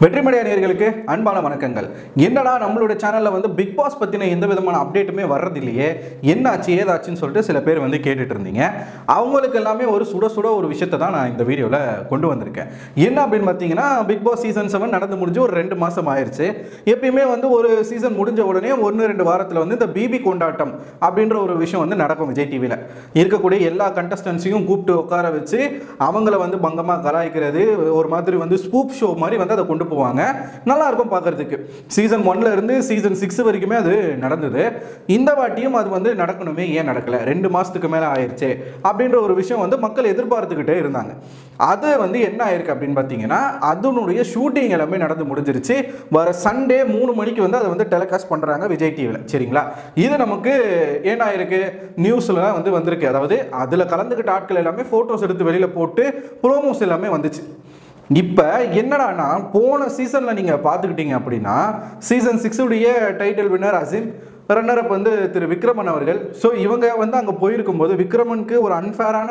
வெற்றிமடைய நேயர்களுக்கு அன்பான வணக்கங்கள். என்னடா நம்மளோட சேனல்ல வந்து பிக் பாஸ் பத்தின எந்த விதமான அப்டேட்டுமே வர்றது இல்லையே, என்னாச்சு ஏதாச்சுன்னு சொல்லிட்டு சில பேர் வந்து கேட்டுட்டு இருந்தீங்க. அவங்களுக்கு எல்லாமே ஒரு சுட சுட ஒரு விஷயத்தை தான் நான் இந்த வீடியோவில் கொண்டு வந்திருக்கேன். என்ன அப்படின்னு பார்த்தீங்கன்னா, பிக் பாஸ் சீசன் 7 நடந்து முடிஞ்சு ஒரு 2 மாதம் ஆயிடுச்சு. எப்பயுமே வந்து ஒரு சீசன் முடிஞ்ச உடனே 1-2 வாரத்தில் வந்து இந்த பிபி கொண்டாட்டம் அப்படின்ற ஒரு விஷயம் வந்து நடக்கும். விஜய் டிவியில் இருக்கக்கூடிய எல்லா கண்டஸ்டன்ஸையும் கூப்பிட்டு உட்கார வச்சு அவங்கள வந்து பங்கமாக கலாய்க்கிறது, ஒரு மாதிரி வந்து ஸ்பூப் ஷோ மாதிரி வந்து அதை கொண்டு போவாங்க. நல்லா இருக்கும் பார்க்கறதுக்கு. சீசன் 1ல இருந்து சீசன் 6 வரைக்குமே அது நடந்தது. இந்த வாட்டியும் அது வந்து நடக்கணுமே, ஏன் நடக்கல, 2 மாசத்துக்கு மேல ஆயிடுச்சு அப்படின்ற ஒரு விஷயம் வந்து மக்கள் எதிர்பார்த்துக்கிட்டே இருந்தாங்க. அது வந்து என்ன ஆயிருக்கு அப்படின்னு பார்த்தீங்கன்னா, அதனுடைய ஷூட்டிங் எல்லாமே நடந்து முடிஞ்சிருச்சு. வர சண்டே 3 மணிக்கு வந்து அதை வந்து டெலிகாஸ்ட் பண்றாங்க விஜய் டிவியில். சரிங்களா? இது நமக்கு என்ன ஆயிருக்கு, நியூஸ்ல வந்து வந்திருக்கு. அதாவது அதில் கலந்துக்கிட்ட ஆட்கள் எல்லாமே போட்டோஸ் எடுத்து வெளியில போட்டு ப்ரோமோஸ் எல்லாமே வந்துச்சு. இப்போ என்னடானா, போன சீசனில் நீங்கள் பார்த்துக்கிட்டீங்க அப்படின்னா, சீசன் 6 உடைய டைட்டில் வின்னர் அசீம், ரன்னரப் வந்து திரு விக்ரமன் அவர்கள். ஸோ இவங்க வந்து அங்கே போயிருக்கும்போது விக்ரமனுக்கு ஒரு அன்ஃபேரான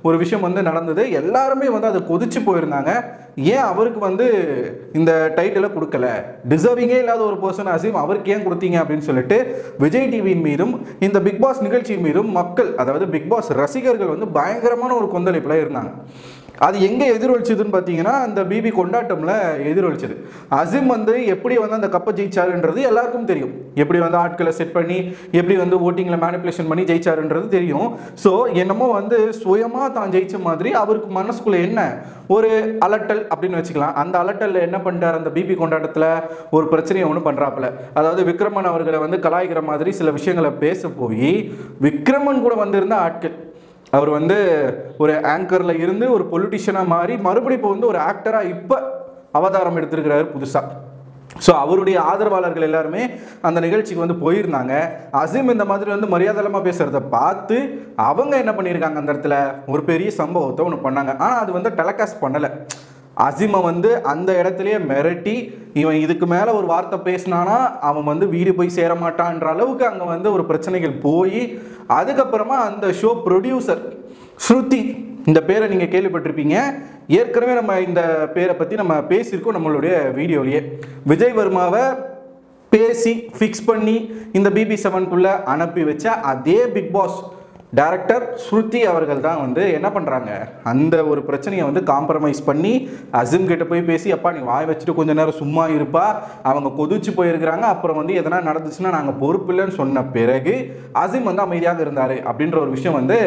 ஒரு விஷயம் வந்து நடந்தது. எல்லாருமே வந்து அதை கொதிச்சு போயிருந்தாங்க. ஏன் அவருக்கு வந்து இந்த டைட்டிலை கொடுக்கல, டிசர்விங்கே இல்லாத ஒரு பர்சன் அசீம், அவருக்கு ஏன் கொடுத்தீங்க அப்படின்னு சொல்லிட்டு விஜய் டிவியின் மீதும் இந்த பிக் பாஸ் நிகழ்ச்சியின் மீதும் மக்கள், அதாவது பிக் பாஸ் ரசிகர்கள் வந்து பயங்கரமான ஒரு கொந்தளிப்பில் இருந்தாங்க. அது எங்கே எதிரொலிச்சதுன்னு பார்த்தீங்கன்னா, அந்த பிபி கொண்டாட்டம்ல எதிரொலிச்சது. அசீம் வந்து எப்படி வந்து அந்த கப்பை ஜெயிச்சாருன்றது எல்லாருக்கும் தெரியும். எப்படி வந்து ஆட்களை செட் பண்ணி எப்படி வந்து ஓட்டிங்கில் மேனிப்புலேஷன் பண்ணி ஜெயிச்சாருன்றது தெரியும். ஸோ என்னமோ வந்து சுயமாக தான் ஜெயிச்ச மாதிரி அவருக்கு மனசுக்குள்ளே என்ன ஒரு அலட்டல் அப்படின்னு வச்சுக்கலாம். அந்த அலட்டலில் என்ன பண்ணிட்டார், அந்த பிபி கொண்டாட்டத்தில் ஒரு பிரச்சனையை ஒன்று பண்ணுறாப்புல. அதாவது விக்ரமன் அவர்களை வந்து கலாய்க்கிற மாதிரி சில விஷயங்களை பேச போய் விக்ரமன் கூட வந்திருந்த ஆட்கள், அவர் வந்து ஒரு ஆங்கரில் இருந்து ஒரு பொலிட்டிஷியனாக மாறி மறுபடியும் இப்போ வந்து ஒரு ஆக்டராக இப்போ அவதாரம் எடுத்திருக்கிறாரு புதுசாக. ஸோ அவருடைய ஆதரவாளர்கள் எல்லாருமே அந்த நிகழ்ச்சிக்கு வந்து போயிருந்தாங்க. அசீம் இந்த மாதிரி வந்து மரியாதைலமாக பேசுகிறத பார்த்து அவங்க என்ன பண்ணியிருக்காங்க, அந்த இடத்துல ஒரு பெரிய சம்பவத்தை ஒன்று பண்ணாங்க. ஆனால் அது வந்து டெலிகாஸ்ட் பண்ணலை. அசீமை வந்து அந்த இடத்துலையே மிரட்டி, இவன் இதுக்கு மேலே ஒரு வார்த்தை பேசினானா அவன் வந்து வீடு போய் சேர மாட்டான்ற அளவுக்கு அங்கே வந்து ஒரு பிரச்சனைகள் போய், அதுக்கப்புறமா அந்த ஷோ ப்ரொடியூசர் ஸ்ருதி, இந்த பேரை நீங்கள் கேள்விப்பட்டிருப்பீங்க. ஏற்கனவே நம்ம இந்த பேரை பற்றி நம்ம பேசியிருக்கோம் நம்மளுடைய வீடியோலேயே. விஜய் வர்மாவை பேசி ஃபிக்ஸ் பண்ணி இந்த பிபி 7க்குள்ளே அனுப்பி வச்ச அதே பிக் பாஸ் டைரக்டர் ஸ்ருதி அவர்கள் தான் வந்து என்ன பண்ணுறாங்க, அந்த ஒரு பிரச்சனையை வந்து காம்ப்ரமைஸ் பண்ணி அசீம் கிட்ட போய் பேசி, அப்பா நீ வாய் வச்சுட்டு கொஞ்ச நேரம் சும்மா இருப்பா, அவங்க கொதிச்சு போயிருக்கிறாங்க, அப்புறம் வந்து எதனா நடந்துச்சுன்னா நாங்கள் பொறுப்பு இல்லைன்னு சொன்ன பிறகு அசீம் வந்து அமைதியாக இருந்தார் அப்படின்ற ஒரு விஷயம் வந்து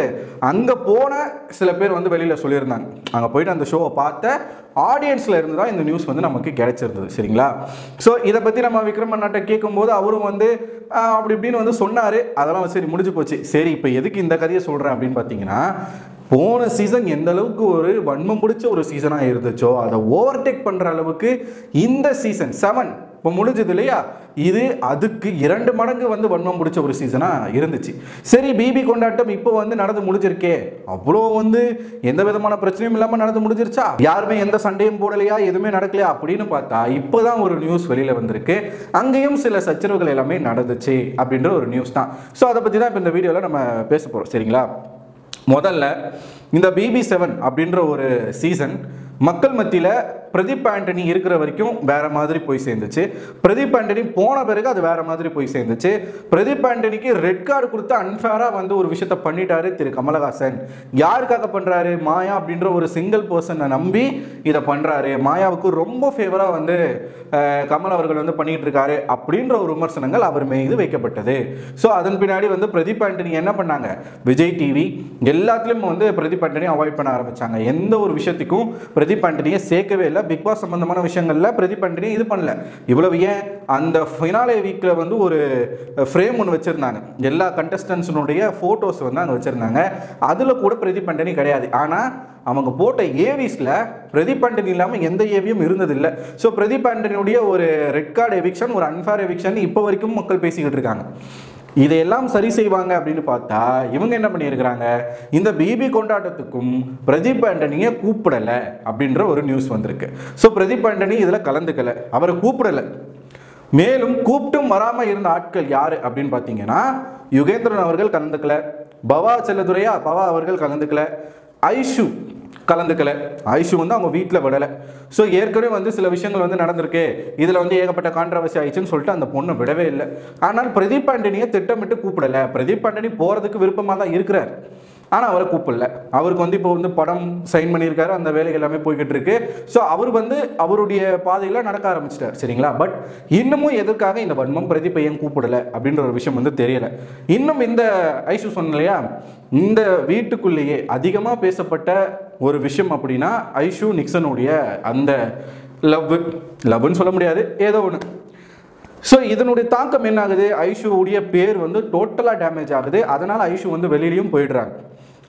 அங்கே போன சில பேர் வந்து வெளியில் சொல்லியிருந்தாங்க. அங்கே போயிட்டு அந்த ஷோவை பார்த்த ஆடியன்ஸில் இருந்து தான் இந்த நியூஸ் வந்து நமக்கு கிடைச்சிருந்தது. சரிங்களா? ஸோ இதை பற்றி நம்ம விக்ரமன் நாட்டை கேட்கும்போது அவரும் வந்து அப்படி இப்படின்னு வந்து சொன்னார். அதெல்லாம் சரி முடிஞ்சு போச்சு. சரி, இப்போ எதுக்கு இந்த கதையை சொல்கிறேன் அப்படின்னு பார்த்தீங்கன்னா, போன சீசன் எந்த அளவுக்கு ஒரு வன்மம் பிடிச்ச ஒரு சீசனாக இருந்துச்சோ அதை ஓவர்டேக் பண்ணுற அளவுக்கு இந்த சீசன் 7 இப்போ முடிஞ்சது இல்லையா, இது அதுக்கு 2 மடங்கு வந்து வன்மம் பிடிச்ச ஒரு சீசனாக இருந்துச்சு. சரி, பிபி கொண்டாட்டம் இப்போ வந்து நடந்து முடிஞ்சிருக்கே, அவ்வளோ வந்து எந்த விதமான பிரச்சனையும் இல்லாமல் நடந்து முடிஞ்சிருச்சா, யாருமே எந்த சண்டையும் போடலையா, எதுவுமே நடக்கலையா அப்படின்னு பார்த்தா இப்போ தான் ஒரு நியூஸ் வெளியில் வந்திருக்கு. அங்கேயும் சில சச்சரவுகள் எல்லாமே நடந்துச்சு அப்படின்ற ஒரு நியூஸ் தான். ஸோ அதை பற்றி தான் இப்போ இந்த வீடியோவில் நம்ம பேச போகிறோம். சரிங்களா? முதல்ல இந்த பிபி 7 அப்படின்ற ஒரு சீசன் மக்கள் மத்தியில் பிரதீப் ஆண்டனி இருக்கிற வரைக்கும் வேற மாதிரி போய் சேர்ந்துச்சு. பிரதீப் ஆண்டனி போன பிறகு அது வேற மாதிரி போய் சேர்ந்துச்சு. பிரதீப் ஆண்டனிக்கு ரெட் கார்டு கொடுத்து அன்ஃபேராக வந்து ஒரு விஷயத்த பண்ணிட்டாரு திரு கமலஹாசன். யாருக்காக பண்ணுறாரு, மாயா அப்படின்ற ஒரு சிங்கிள் பர்சனை நம்பி இதை பண்ணுறாரு, மாயாவுக்கு ரொம்ப ஃபேவராக வந்து கமல் அவர்கள் வந்து பண்ணிட்டு இருக்காரு அப்படின்ற ஒரு விமர்சனங்கள் அவர் மீது வைக்கப்பட்டது. ஸோ அதன் பின்னாடி வந்து பிரதீப் ஆண்டனி என்ன பண்ணாங்க, விஜய் டிவி எல்லாத்துலேயும் வந்து பிரதீப் ஆண்டனி அவாய்ட் பண்ண ஆரம்பிச்சாங்க. எந்த ஒரு விஷயத்துக்கும் பிரதீப் ஆண்டனியை சேர்க்கவே இல்லை. பிக் பாஸ் சம்பந்தமான விஷயங்கள்ல பிரதீப் ஆண்டனி இது பண்ணல. இவ்வளவு ஏன், அந்த ஃபினாலே வீக்கில் வந்து ஒரு ஃப்ரேம் ஒன்று வச்சுருந்தாங்க, எல்லா கண்டஸ்டன்ஸினுடைய ஃபோட்டோஸ் வந்து அங்கே வச்சுருந்தாங்க. அதில் கூட பிரதீப் ஆண்டனி கிடையாது. ஆனால் அவங்க போட்ட ஏவிஸில் பிரதீப் ஆண்டனி இல்லாமல் எந்த ஏவியும் இருந்ததில்லை. ஸோ பிரதீப் ஆண்டனியுடைய ஒரு ரெட் கார்டு எவிக்ஷன், ஒரு அன்ஃபேர் எவிக்ஷன் இப்போ வரைக்கும் மக்கள் பேசிக்கிட்டு இருக்காங்க. இதையெல்லாம் சரி செய்வாங்க அப்படின்னு பார்த்தா இவங்க என்ன பண்ணியிருக்கிறாங்க, இந்த பிபி கொண்டாட்டத்துக்கும் பிரதீப் ஆண்டனியை கூப்பிடலை அப்படின்ற ஒரு நியூஸ் வந்திருக்கு. ஸோ பிரதீப் ஆண்டனி இதில் கலந்துக்கலை, அவரை கூப்பிடலை. மேலும் கூப்பிட்டும் வராமல் இருந்த ஆட்கள் யார் அப்படின்னு பார்த்தீங்கன்னா, யுகேந்திரன் அவர்கள் கலந்துக்கல, பவா செல்லதுரையா பவா அவர்கள் கலந்துக்கல, ஐஷு கலந்துக்கல. ஐஷு வந்து அவங்க வீட்டில் விடலை. ஸோ ஏற்கனவே வந்து சில விஷயங்கள் வந்து நடந்திருக்கு, இதில் வந்து ஏகப்பட்ட கான்ட்ரவர்சி ஆயிடுச்சுன்னு சொல்லிட்டு அந்த பொண்ணை விடவே இல்லை. ஆனால் பிரதீப் ஆண்டனியை திட்டமிட்டு கூப்பிடலை. பிரதீப் ஆண்டனி போகிறதுக்கு விருப்பமாக தான் இருக்கிறார், ஆனால் அவரை கூப்பிடல. அவருக்கு வந்து இப்போ வந்து படம் சைன் பண்ணியிருக்காரு, அந்த வேலைகள் எல்லாமே போய்கிட்டு இருக்கு. ஸோ அவர் வந்து அவருடைய பாதையில் நடக்க ஆரம்பிச்சிட்டார், சரிங்களா. பட் இன்னமும் எதற்காக இந்த வன்மம், பிரதீப் ஏன் கூப்பிடலை அப்படின்ற ஒரு விஷயம் வந்து தெரியலை. இன்னும் இந்த ஐஷு சொன்ன இல்லையா, இந்த வீட்டுக்குள்ளேயே அதிகமாக பேசப்பட்ட ஒரு விஷயம் அப்படின்னா ஐஷு நிக்சனுடைய அந்த லவ்னு சொல்ல முடியாது, ஏதோ ஒன்று. ஸோ இதனுடைய தாக்கம் என்ன ஆகுது, ஐஷுடைய பேர் வந்து டோட்டலாக டேமேஜ் ஆகுது. அதனால் ஐஷு வந்து வெளியிலையும் போயிடுறாங்க.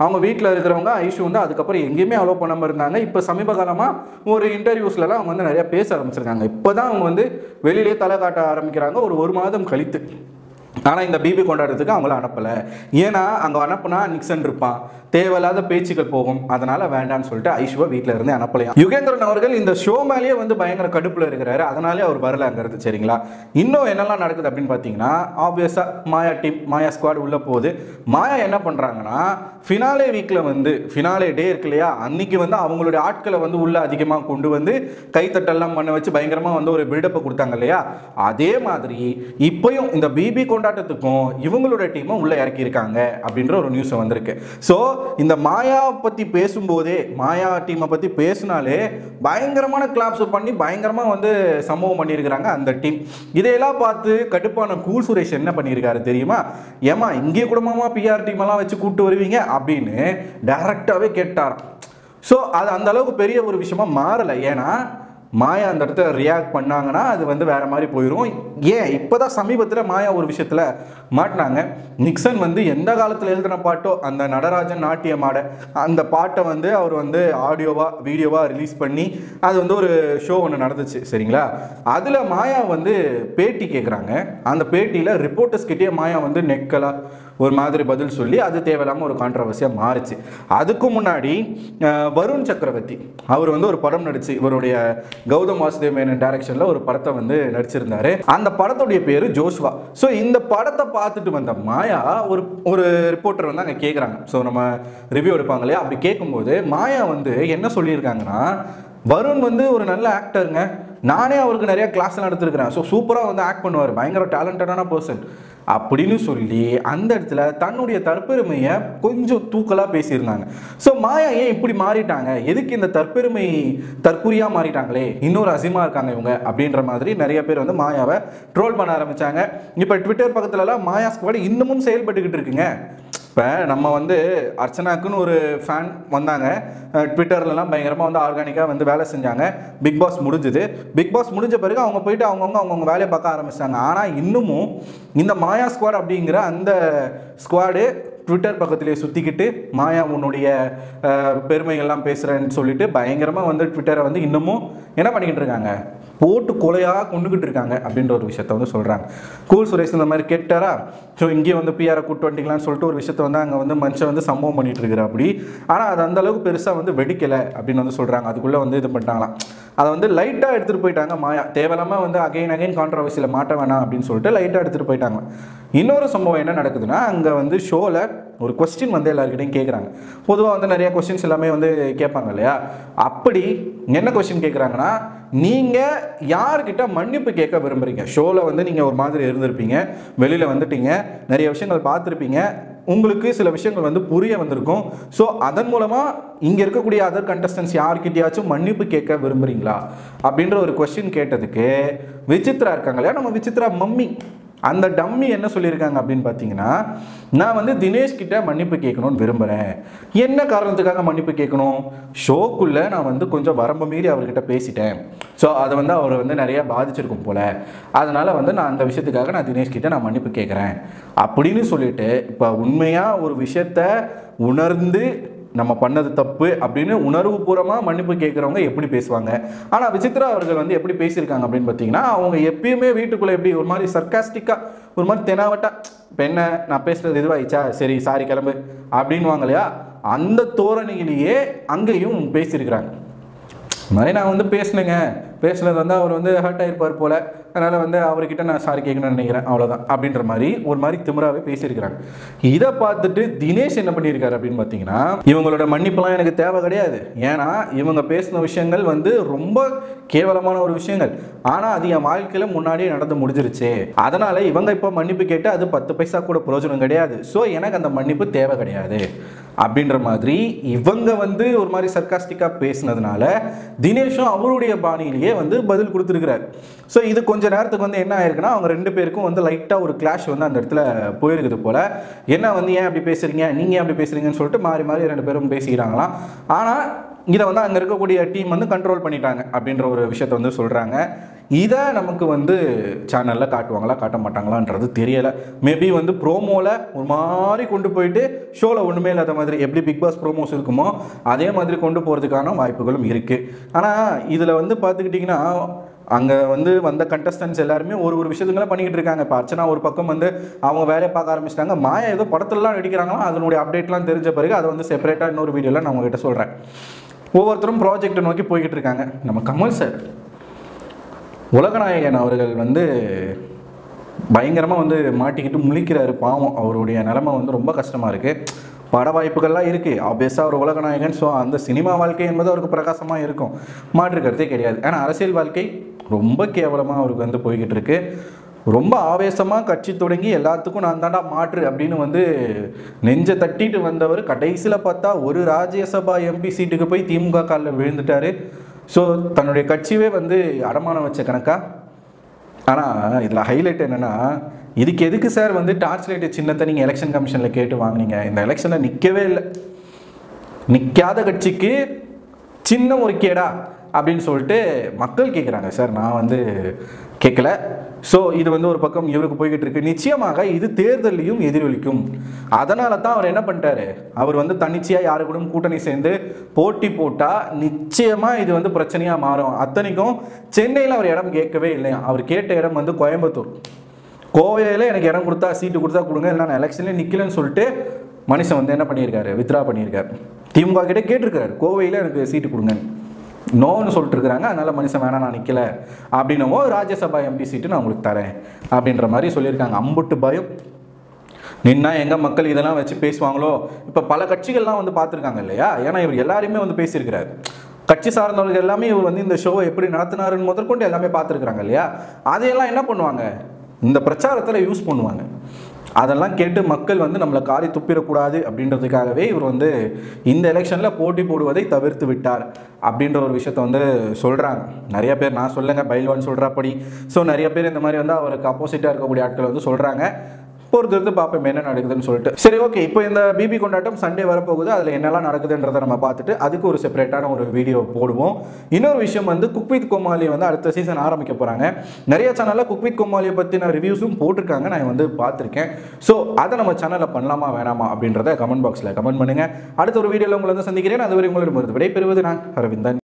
அவங்க வீட்டில் இருக்கிறவங்க ஐஷு வந்து அதுக்கப்புறம் எங்கேயுமே அலோவ் பண்ணாமல் இருந்தாங்க. இப்போ சமீப காலமாக ஒரு இன்டர்வியூஸ்லாம் அவங்க வந்து நிறையா பேச ஆரம்பிச்சிருக்காங்க. இப்போ தான் அவங்க வந்து வெளியிலேயே தலை காட்ட ஆரம்பிக்கிறாங்க, ஒரு மாதம் கழித்து. ஆனால் இந்த பிபி கொண்டாடுறதுக்கு அவங்கள அனுப்பலை. ஏன்னா அங்கே அனுப்புனா நிக்சன் இருப்பான், தேவையில்லாத பேச்சுக்கள் போகும், அதனால் வேண்டான்னு சொல்லிட்டு ஐஷுவை வீட்டில் இருந்து அனுப்பலையா. யுகேந்திரன் அவர்கள் இந்த ஷோ மேலேயே வந்து பயங்கர கடுப்பில் இருக்கிறாரு, அதனாலே அவர் வரலங்கிறது, சரிங்களா. இன்னும் என்னெல்லாம் நடக்குது அப்படின்னு பார்த்தீங்கன்னா, ஆப்வியஸாக மாயா டீம், மாயா ஸ்குவாட் உள்ளே போகுது. மாயா என்ன பண்ணுறாங்கன்னா, ஃபினாலே வீக்கில் வந்து ஃபினாலே டே இருக்கு இல்லையா, அன்னைக்கு வந்து அவங்களுடைய ஆட்களை வந்து உள்ளே அதிகமாக கொண்டு வந்து கைத்தட்டெல்லாம் பண்ண வச்சு பயங்கரமாக வந்து ஒரு பில்டப்பை கொடுத்தாங்க இல்லையா. அதே மாதிரி இப்போயும் இந்த பிபி கொண்டாட்டத்துக்கும் இவங்களோட டீமும் உள்ளே இறக்கியிருக்காங்க அப்படின்ற ஒரு நியூஸ் வந்திருக்கு. ஸோ இந்த மாயா பற்றி பேசும்போதே, மாயா டீமை பற்றி பேசினாலே பயங்கரமான கிளாப்ஸ் பண்ணி பயங்கரமாக வந்து சம்பவம் பண்ணியிருக்கிறாங்க அந்த டீம். இதையெல்லாம் பார்த்து கடுப்பான கூல் சுரேஷ் என்ன பண்ணியிருக்காரு தெரியுமா, ஏமா இங்கே கூடமாமா பிஆர் டீம் எல்லாம் வச்சு கூப்பிட்டு வருவீங்க அப்படின்னு டைரக்டாகவே கேட்டாராம். ஸோ அது அந்த அளவுக்கு பெரிய ஒரு விஷயமா மாறலை. ஏன்னா மாயா அந்த இடத்துல ரியாக்ட் பண்ணாங்கன்னா அது வந்து வேற மாதிரி போயிடும். ஏன் இப்போதான் சமீபத்தில் மாயா ஒரு விஷயத்தில் மாட்டினாங்க. நிக்சன் வந்து எந்த காலத்தில் எழுதின பாட்டோ அந்த நடராஜன் நாட்டியம் ஆட அந்த பாட்டை வந்து அவர் வந்து ஆடியோவாக வீடியோவாக ரிலீஸ் பண்ணி அது வந்து ஒரு ஷோ ஒன்று நடந்துச்சு, சரிங்களா. அதில் மாயா வந்து பேட்டி கேட்குறாங்க. அந்த பேட்டியில் ரிப்போர்ட்டர்ஸ் கிட்டே மாயா வந்து நெக்கலாக ஒரு மாதிரி பதில் சொல்லி அது தேவையில்லாமல் ஒரு கான்ட்ரவர்சியாக மாறிச்சு. அதுக்கு முன்னாடி வருண் சக்கரவர்த்தி அவர் வந்து ஒரு படம் நடிச்சு, இவருடைய கௌதம் வாசுதேவ் மேனன் டைரக்ஷனில் ஒரு படத்தை வந்து நடிச்சிருந்தாரு. அந்த படத்துடைய பேர் ஜோஷ்வா. ஸோ இந்த படத்தை பார்த்துட்டு வந்த மாயா ஒரு ரிப்போர்ட்டர் வந்து அங்கே கேட்குறாங்க. ஸோ நம்ம ரிவ்யூ எடுப்பாங்க இல்லையா, அப்படி கேட்கும்போது மாயா வந்து என்ன சொல்லியிருக்காங்கன்னா, வருண் வந்து ஒரு நல்ல ஆக்டருங்க, நானே அவருக்கு நிறைய கிளாஸ்லாம் எடுத்துருக்கிறேன், ஸோ சூப்பராக வந்து ஆக்ட் பண்ணுவார், பயங்கர டேலண்டடான பர்சன் அப்படின்னு சொல்லி அந்த இடத்துல தன்னுடைய தற்பெருமையை கொஞ்சம் தூக்கலாக பேசியிருந்தாங்க. ஸோ மாயா ஏன் இப்படி மாறிட்டாங்க, எதுக்கு இந்த தற்குறியாக மாறிட்டாங்களே, இன்னொரு அசிமா இருக்காங்க இவங்க அப்படின்ற மாதிரி நிறைய பேர் வந்து மாயாவை ட்ரோல் பண்ண ஆரம்பித்தாங்க. இப்போ ட்விட்டர் பக்கத்துலலாம் மாயா ஸ்குவாட் இன்னமும் செயல்பட்டுக்கிட்டு இருக்குங்க. இப்போ நம்ம வந்து அர்ச்சனாக்குன்னு ஒரு ஃபேன் வந்தாங்க, ட்விட்டர்லலாம் பயங்கரமாக வந்து ஆர்கானிக்காக வந்து வேலை செஞ்சாங்க. பிக் பாஸ் முடிஞ்சுது. பிக் பாஸ் முடிஞ்ச பிறகு அவங்க போயிட்டு அவங்கவுங்க வேலையை பார்க்க ஆரம்பிச்சிட்டாங்க. ஆனால் இன்னமும் இந்த மாயா ஸ்குவாட் அப்படிங்கிற அந்த ஸ்குவாடு ட்விட்டர் பக்கத்திலே சுற்றிக்கிட்டு மாயா உன்னுடைய பெருமைகள்லாம் பேசுகிறேன்னு சொல்லிட்டு பயங்கரமாக வந்து ட்விட்டரை வந்து இன்னமும் என்ன பண்ணிக்கிட்டு இருக்காங்க, போட்டு கொலையாக கொண்டுகிட்டு இருக்காங்க அப்படின்ற ஒரு விஷயத்த வந்து சொல்கிறாங்க. கூல் சுரேஷ் இந்த மாதிரி கேட்டாரா, ஸோ இங்கேயே வந்து பிஆரை கூட்டு வந்துக்கலான்னு சொல்லிட்டு ஒரு விஷயத்த வந்து அங்கே வந்து மனுஷன் வந்து சம்பவம் பண்ணிட்டு இருக்கிற அப்படி. ஆனால் அது அந்த அளவுக்கு பெருசாக வந்து வெடிக்கலை அப்படின்னு வந்து சொல்கிறாங்க. அதுக்குள்ளே வந்து இது பண்ணிட்டாங்களாம், அதை வந்து லைட்டாக எடுத்துகிட்டு போயிட்டாங்க மாயா. தேவையில்லாமல் வந்து அகைன் கான்ட்ரவர்சியில் மாட்ட வேணாம் அப்படின்னு சொல்லிட்டு லைட்டாக எடுத்துகிட்டு போயிட்டாங்க. இன்னொரு சம்பவம் என்ன நடக்குதுன்னா, அங்கே வந்து ஷோவில் ஒரு கொஸ்டின் வந்து எல்லாருக்கிட்டையும் கேட்குறாங்க. பொதுவாக வந்து நிறைய கொஸ்டின்ஸ் எல்லாமே வந்து கேட்பாங்க இல்லையா. அப்படி என்ன கொஸ்டின் கேட்குறாங்கன்னா, நீங்கள் யார்கிட்ட மன்னிப்பு கேட்க விரும்புகிறீங்க, ஷோவில் வந்து நீங்கள் ஒரு மாதிரி இருந்திருப்பீங்க, வெளியில் வந்துட்டீங்க, நிறைய விஷயங்கள் பார்த்துருப்பீங்க, உங்களுக்கு சில விஷயங்கள் வந்து புரிய வந்திருக்கும். ஸோ அதன் மூலமாக இங்கே இருக்கக்கூடிய அதர் கண்டஸ்டன்ஸ் யார்கிட்டயாச்சும் மன்னிப்பு கேட்க விரும்புகிறீங்களா அப்படின்ற ஒரு கொஸ்டின் கேட்டதுக்கு விசித்ரா இருக்காங்க இல்லையா, நம்ம விசித்ரா மம்மி, அந்த டம்மி என்ன சொல்லியிருக்காங்க அப்படின்னு பார்த்தீங்கன்னா, நான் வந்து தினேஷ் கிட்ட மன்னிப்பு கேட்கணும்னு விரும்புகிறேன். என்ன காரணத்துக்காக மன்னிப்பு கேட்கணும், ஷோக்குள்ளே நான் வந்து கொஞ்சம் வரம்பு மீறி அவர்கிட்ட பேசிட்டேன், ஸோ அதை வந்து அவர் வந்து நிறையா பாதிச்சிருக்கும் போல், அதனால் வந்து நான் அந்த விஷயத்துக்காக நான் தினேஷ் கிட்ட நான் மன்னிப்பு கேட்குறேன் அப்படின்னு சொல்லிட்டு, இப்போ உண்மையாக ஒரு விஷயத்த உணர்ந்து நம்ம பண்ணது தப்பு அப்படின்னு உணர்வுபூர்வமாக மன்னிப்பு கேட்குறவங்க எப்படி பேசுவாங்க. ஆனால் விசித்ரா அவர்கள் வந்து எப்படி பேசியிருக்காங்க அப்படின்னு பார்த்தீங்கன்னா, அவங்க எப்பயுமே வீட்டுக்குள்ளே எப்படி ஒரு மாதிரி சர்க்காஸ்டிக்காக ஒரு மாதிரி தெனாவட்டா, இப்போ என்ன நான் பேசுகிறது இதுவாகிச்சா, சரி சாரி கிளம்பு அப்படின்வாங்க இல்லையா, அந்த தோரணையிலேயே அங்கேயும் பேசியிருக்கிறாங்க. இந்த மாதிரி நான் வந்து பேசினது வந்து அவர் வந்து ஹர்ட் ஆகிருப்பார் போல், அதனால் வந்து அவர்கிட்ட நான் சாரி கேட்கணும்னு நினைக்கிறேன், அவ்வளோதான் அப்படின்ற மாதிரி ஒரு மாதிரி திமிராகவே பேசியிருக்கிறாங்க. இதை பார்த்துட்டு தினேஷ் என்ன பண்ணியிருக்காரு அப்படின்னு பார்த்தீங்கன்னா, இவங்களோட மன்னிப்புலாம் எனக்கு தேவை கிடையாது, ஏன்னா இவங்க பேசின விஷயங்கள் வந்து ரொம்ப கேவலமான ஒரு விஷயங்கள், ஆனால் அது என் வாழ்க்கையில் முன்னாடியே நடந்து முடிஞ்சிருச்சு, அதனால் இவங்க இப்போ மன்னிப்பு கேட்டு அது 10 பைசா கூட பிரயோஜனம் கிடையாது, ஸோ எனக்கு அந்த மன்னிப்பு தேவை கிடையாது அப்படின்ற மாதிரி இவங்க வந்து ஒரு மாதிரி சர்க்காஸ்டிக்காக பேசினதுனால தினேஷும் அவருடைய பாணியிலேயே வந்து பதில் கொடுத்துருக்கிறார். ஸோ இது கொஞ்ச நேரத்துக்கு வந்து என்ன ஆயிருக்குன்னா, அவங்க 2 பேருக்கும் வந்து லைட்டாக ஒரு கிளாஷ் வந்து அந்த இடத்துல போயிருக்குது போல். என்ன வந்து ஏன் அப்படி பேசுகிறீங்க, நீங்கள் அப்படி பேசுகிறீங்கன்னு சொல்லிட்டு மாறி 2 பேரும் பேசிக்கிறாங்களாம். ஆனால் இதை வந்து அங்கே இருக்கக்கூடிய டீம் வந்து கண்ட்ரோல் பண்ணிட்டாங்க அப்படின்ற ஒரு விஷயத்த வந்து சொல்கிறாங்க. இதை நமக்கு வந்து சேனலில் காட்டுவாங்களா காட்ட மாட்டாங்களான்றது தெரியலை. மேபி வந்து ப்ரோமோவில் ஒரு மாதிரி கொண்டு போயிட்டு ஷோவில் ஒன்றுமே இல்லாத மாதிரி எப்படி பிக் பாஸ் ப்ரோமோஸ் இருக்குமோ அதே மாதிரி கொண்டு போகிறதுக்கான வாய்ப்புகளும் இருக்குது. ஆனால் இதில் வந்து பார்த்துக்கிட்டிங்கன்னா, அங்கே வந்து வந்த கண்டஸ்டன்ஸ் எல்லாருமே ஒரு விஷயத்துங்களை பண்ணிக்கிட்டு இருக்காங்க. இப்போ அர்ச்சனா ஒரு பக்கம் வந்து அவங்க வேலையை பார்க்க ஆரம்பிச்சிட்டாங்க. மாயா ஏதோ படத்துலலாம் நடிக்கிறாங்களா, அதனுடைய அப்டேட்லாம் தெரிஞ்ச பிறகு அதை வந்து செப்பரேட்டாக இன்னொரு வீடியோவில் நான் உங்ககிட்ட சொல்கிறேன். ஒவ்வொருத்தரும் ப்ராஜெக்டை நோக்கி போய்கிட்டு இருக்காங்க. நம்ம கமல் சார் உலகநாயகன் அவர்கள் வந்து பயங்கரமாக வந்து மாட்டிக்கிட்டு முழிக்கிறாரு. பாவம், அவருடைய நிலைமை வந்து ரொம்ப கஷ்டமாக இருக்குது. பட வாய்ப்புகள்லாம் இருக்குது, ஆப்வியஸாக ஒரு உலகநாயகன். ஸோ அந்த சினிமா வாழ்க்கை என்பது அவருக்கு பிரகாசமாக இருக்கும், மாற்றுக்கிறதே கிடையாது. ஆனால் அரசியல் வாழ்க்கை ரொம்ப கேவலமாக அவருக்கு வந்து போய்கிட்டு இருக்கு. ரொம்ப ஆவேசமாக கட்சி தொடங்கி எல்லாத்துக்கும் நான் தாண்டா மாற்று அப்படின்னு வந்து நெஞ்சை தட்டிட்டு வந்தவர் கடைசியில் பார்த்தா ஒரு ராஜ்யசபா எம்பி சீட்டுக்கு போய் திமுக காலில் விழுந்துட்டார். ஸோ தன்னுடைய கட்சியே வந்து அடமானம் வச்ச கணக்கா. ஆனால் இதில் ஹைலைட் என்னென்னா, இதுக்கு எதுக்கு சார் வந்து டார்ச் லைட்டு சின்னத்தை நீங்கள் எலெக்ஷன் கமிஷனில் கேட்டு வாங்கினீங்க? இந்த எலெக்ஷனில் நிற்கவே இல்லை, நிற்காத கட்சிக்கு சின்ன ஒரு கேடா அப்படின்னு சொல்லிட்டு மக்கள் கேட்குறாங்க. சார் நான் வந்து கேட்கல. ஸோ இது வந்து ஒரு பக்கம் இவருக்கு போய்கிட்டு இருக்கு. நிச்சயமாக இது தேர்தலையும் எதிரொலிக்கும். அதனால தான் அவர் என்ன பண்ணிட்டாரு, அவர் வந்து தன்னிச்சையாக யாரு கூட கூட்டணி சேர்ந்து போட்டி போட்டால் நிச்சயமாக இது வந்து பிரச்சனையாக மாறும். அத்தனைக்கும் சென்னையில் அவர் இடம் கேட்கவே இல்லையா, அவர் கேட்ட இடம் வந்து கோயம்புத்தூர். கோவையில் எனக்கு இடம் கொடுத்தா சீட்டு கொடுத்தா கொடுங்க, இல்லை நான் எலெக்ஷன்லேயே நிற்கலன்னு சொல்லிட்டு மனுஷன் வந்து என்ன பண்ணியிருக்காரு, வித்ரா பண்ணியிருக்காரு. திமுக கிட்டே கேட்டிருக்காரு, கோவையில் எனக்கு சீட்டு கொடுங்க, நோன்னு சொல்லிட்டு இருக்கிறாங்க. அதனால் மனுஷன் வேணாம் நான் நிற்கல அப்படின்னவோ ராஜ்யசபா எம்பி சீட்டு நான் உங்களுக்கு தரேன் அப்படின்ற மாதிரி சொல்லியிருக்காங்க. அம்புட்டு பயம் நின்னா எங்கள் மக்கள் இதெல்லாம் வச்சு பேசுவாங்களோ. இப்போ பல கட்சிகள்லாம் வந்து பார்த்துருக்காங்க இல்லையா, ஏன்னா இவர் எல்லாருமே வந்து பேசியிருக்கிறார். கட்சி சார்ந்தவர்கள் எல்லாமே இவர் வந்து இந்த ஷோவை எப்படி நடத்தினாருன்னு முதற்கொண்டு எல்லாமே பார்த்துருக்குறாங்க இல்லையா. அதையெல்லாம் என்ன பண்ணுவாங்க, இந்த பிரச்சாரத்தில் யூஸ் பண்ணுவாங்க. அதெல்லாம் கேட்டு மக்கள் வந்து நம்மளை காரி துப்பிடக்கூடாது அப்படின்றதுக்காகவே இவர் வந்து இந்த எலெக்ஷனில் போட்டி போடுவதை தவிர்த்து விட்டார் அப்படின்ற ஒரு விஷயத்த வந்து சொல்கிறாங்க நிறைய பேர். நான் சொல்லுங்க பைல்வான் சொல்கிறப்படி. ஸோ நிறைய பேர் இந்த மாதிரி வந்து அவருக்கு ஆப்போசிட்டாக இருக்கக்கூடிய ஆட்கள் வந்து சொல்கிறாங்க. பொறுத்திருந்து பார்ப்போம் என்ன நடக்குதுன்னு சொல்லிட்டு. சரி, ஓகே. இப்போ இந்த பிபி கொண்டாட்டம் சண்டே வரப்போகுது. அதில் என்னெல்லாம் நடக்குதுன்றதை நம்ம பார்த்துட்டு அதுக்கு ஒரு செப்பரேட்டான ஒரு வீடியோ போடுவோம். இன்னொரு விஷயம் வந்து குக் வித் கோமாளி வந்து அடுத்த சீசன் ஆரம்பிக்க போகிறாங்க. நிறைய சேனலில் குக் வித் கோமாளியை பற்றின ரிவ்யூஸும் போட்டிருக்காங்க, நான் வந்து பார்த்துருக்கேன். ஸோ அதை நம்ம சேனலில் பண்ணலாமா வேணாமா அப்படின்றத கமெண்ட் பாக்ஸில் கமெண்ட் பண்ணுங்கள். அடுத்த ஒரு வீடியோவில் உங்களை வந்து சந்திக்கிறேன். அதுவரை உங்களிடம் விடைபெறுவது நான் அரவிந்தன்.